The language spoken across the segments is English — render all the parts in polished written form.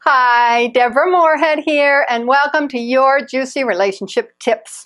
Hi, Deborah Moorhead here, and welcome to Your Juicy Relationship Tips.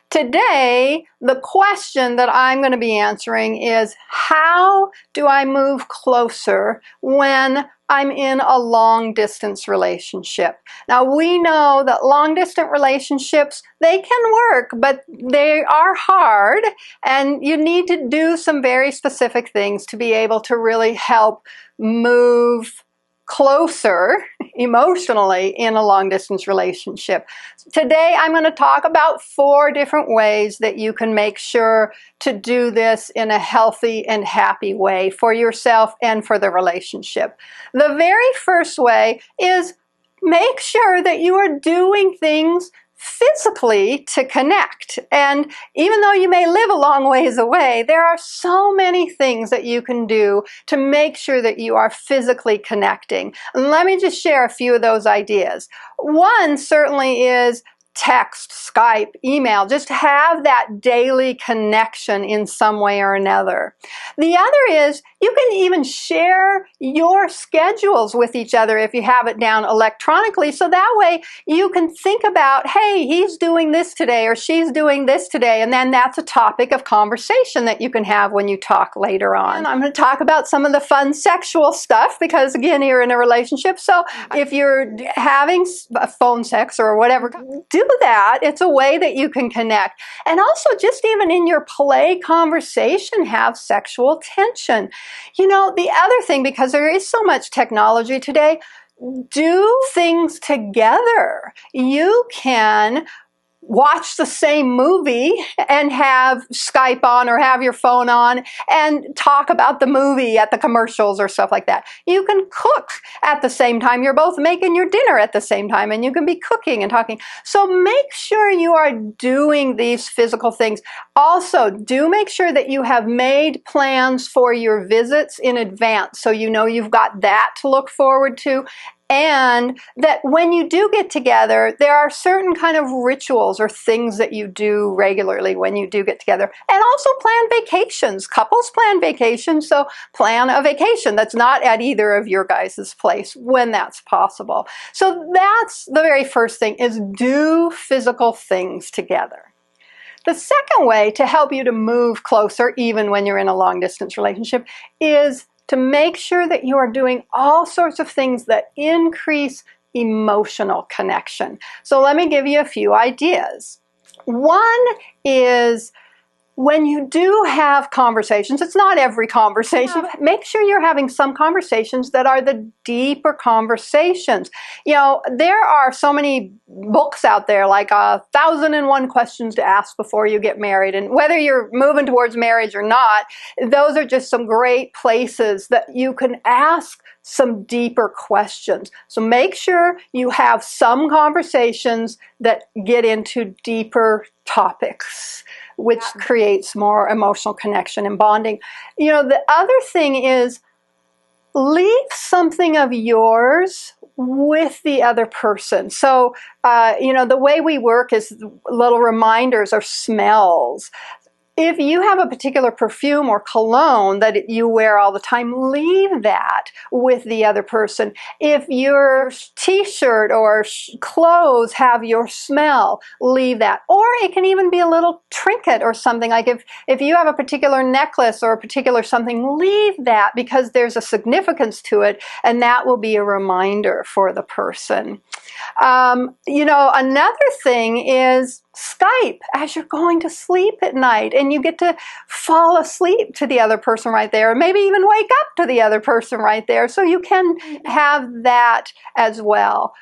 Today, the question that I'm going to be answering is, how do I move closer when I'm in a long-distance relationship? Now, we know that long-distance relationships, they can work, but they are hard, and you need to do some very specific things to be able to really help move closer emotionally in a long-distance relationship. Today I'm going to talk about 4 different ways that you can make sure to do this in a healthy and happy way for yourself and for the relationship. The very first way is make sure that you are doing things physically to connect. And even though you may live a long ways away, there are so many things that you can do to make sure that you are physically connecting. And let me just share a few of those ideas. One certainly is text, Skype, email. Just have that daily connection in some way or another. The other is you can even share your schedules with each other if you have it down electronically, so that way you can think about, hey, he's doing this today or she's doing this today, and then that's a topic of conversation that you can have when you talk later on. And I'm going to talk about some of the fun sexual stuff because, again, you're in a relationship, so if you're having phone sex or whatever, do that. It's a way that you can connect. And also, just even in your play conversation, have sexual tension. You know, the other thing, because there is so much technology today, do things together. You can watch the same movie and have Skype on or have your phone on and talk about the movie at the commercials or stuff like that. You can cook at the same time. You're both making your dinner at the same time and you can be cooking and talking. So make sure you are doing these physical things. Also, do make sure that you have made plans for your visits in advance so you know you've got that to look forward to. And that when you do get together, there are certain kind of rituals or things that you do regularly when you do get together. And also plan vacations. Couples plan vacations, so plan a vacation that's not at either of your guys' place when that's possible. So that's the very first thing, is do physical things together. The second way to help you to move closer, even when you're in a long-distance relationship, is to make sure that you are doing all sorts of things that increase emotional connection. So let me give you a few ideas. One is, when you do have conversations, it's not every conversation, make sure you're having some conversations that are the deeper conversations. You know, there are so many books out there, like 1,001 Questions to Ask Before You Get Married. And whether you're moving towards marriage or not, those are just some great places that you can ask some deeper questions. So make sure you have some conversations that get into deeper topics, which creates more emotional connection and bonding. You know, the other thing is, leave something of yours with the other person. So, you know, the way we work is little reminders or smells. If you have a particular perfume or cologne that you wear all the time, leave that with the other person. If your t-shirt or clothes have your smell, leave that. Or it can even be a little trinket or something. Like if you have a particular necklace or a particular something, leave that, because there's a significance to it, and that will be a reminder for the person. You know, another thing is Skype as you're going to sleep at night, and you get to fall asleep to the other person right there, or maybe even wake up to the other person right there, so you can have that as well.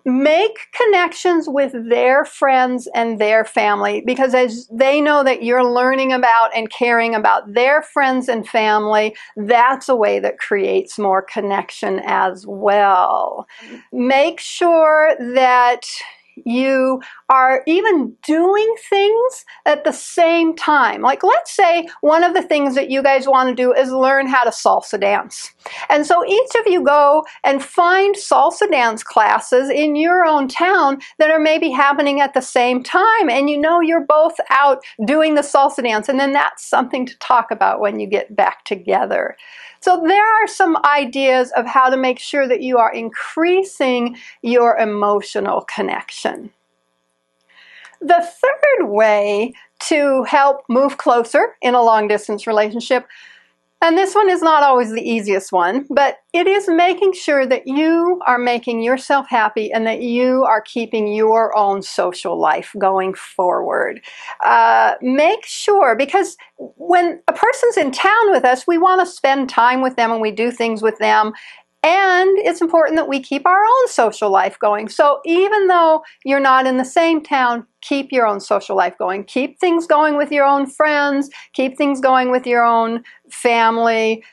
Make connections with their friends and their family, because as they know that you're learning about and caring about their friends and family, that's a way that creates more connection as well. Make sure that you are even doing things at the same time. Like, let's say one of the things that you guys want to do is learn how to salsa dance. And so each of you go and find salsa dance classes in your own town that are maybe happening at the same time. And you know you're both out doing the salsa dance. And then that's something to talk about when you get back together. So there are some ideas of how to make sure that you are increasing your emotional connection. The third way to help move closer in a long-distance relationship, and this one is not always the easiest one, but it is making sure that you are making yourself happy and that you are keeping your own social life going forward. Make sure, because when a person's in town with us, we want to spend time with them and we do things with them. And it's important that we keep our own social life going. So even though you're not in the same town, keep your own social life going. Keep things going with your own friends. Keep things going with your own family.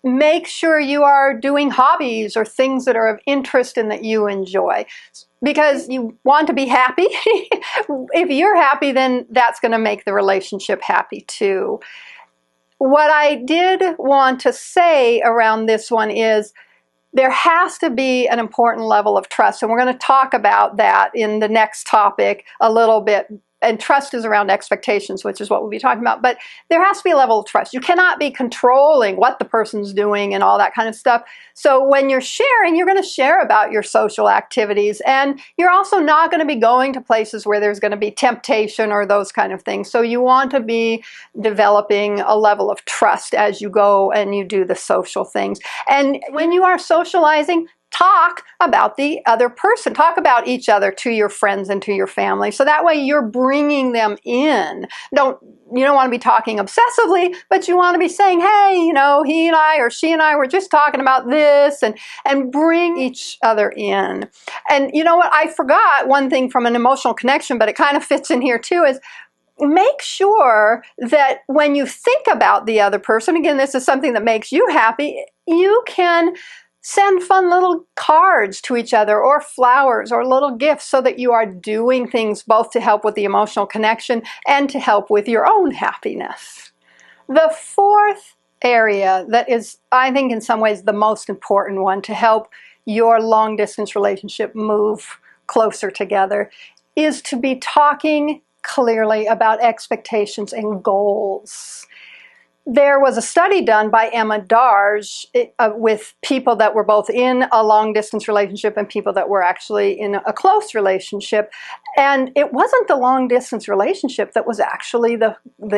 Make sure you are doing hobbies or things that are of interest and that you enjoy. Because you want to be happy. If you're happy, then that's going to make the relationship happy too. What I did want to say around this one is there has to be an important level of trust, and we're going to talk about that in the next topic a little bit. And trust is around expectations, which is what we'll be talking about. But there has to be a level of trust. You cannot be controlling what the person's doing and all that kind of stuff. So when you're sharing, you're going to share about your social activities. And you're also not going to be going to places where there's going to be temptation or those kind of things. So you want to be developing a level of trust as you go and you do the social things. And when you are socializing, talk about the other person. Talk about each other to your friends and to your family. So that way you're bringing them in. You don't want to be talking obsessively, but you want to be saying, hey, he and I or she and I were just talking about this, and bring each other in. And you know what? I forgot one thing from an emotional connection, but it kind of fits in here too, is make sure that when you think about the other person, again, this is something that makes you happy, you can send fun little cards to each other or flowers or little gifts so that you are doing things both to help with the emotional connection and to help with your own happiness. The fourth area that is, I think, in some ways the most important one to help your long-distance relationship move closer together is to be talking clearly about expectations and goals. There was a study done by Emma Darge with people that were both in a long-distance relationship and people that were actually in a close relationship. And it wasn't the long-distance relationship that was actually the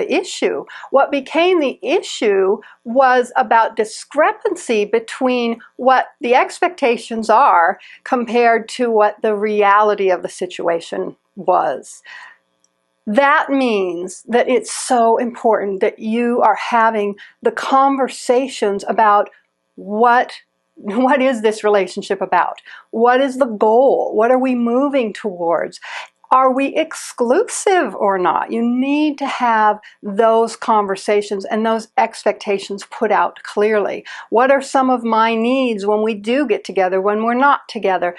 issue. What became the issue was about discrepancy between what the expectations are compared to what the reality of the situation was. That means that it's so important that you are having the conversations about what is this relationship about? What is the goal? What are we moving towards? Are we exclusive or not? You need to have those conversations and those expectations put out clearly. What are some of my needs when we do get together, when we're not together?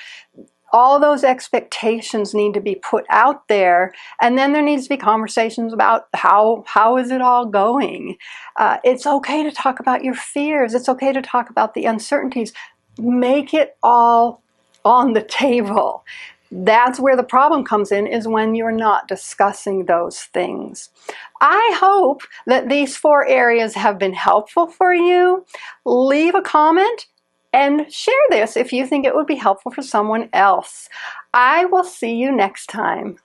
All those expectations need to be put out there, and then there needs to be conversations about how is it all going. It's okay to talk about your fears. It's okay to talk about the uncertainties. Make it all on the table. That's where the problem comes in, is when you're not discussing those things. I hope that these 4 areas have been helpful for you. Leave a comment and share this if you think it would be helpful for someone else. I will see you next time.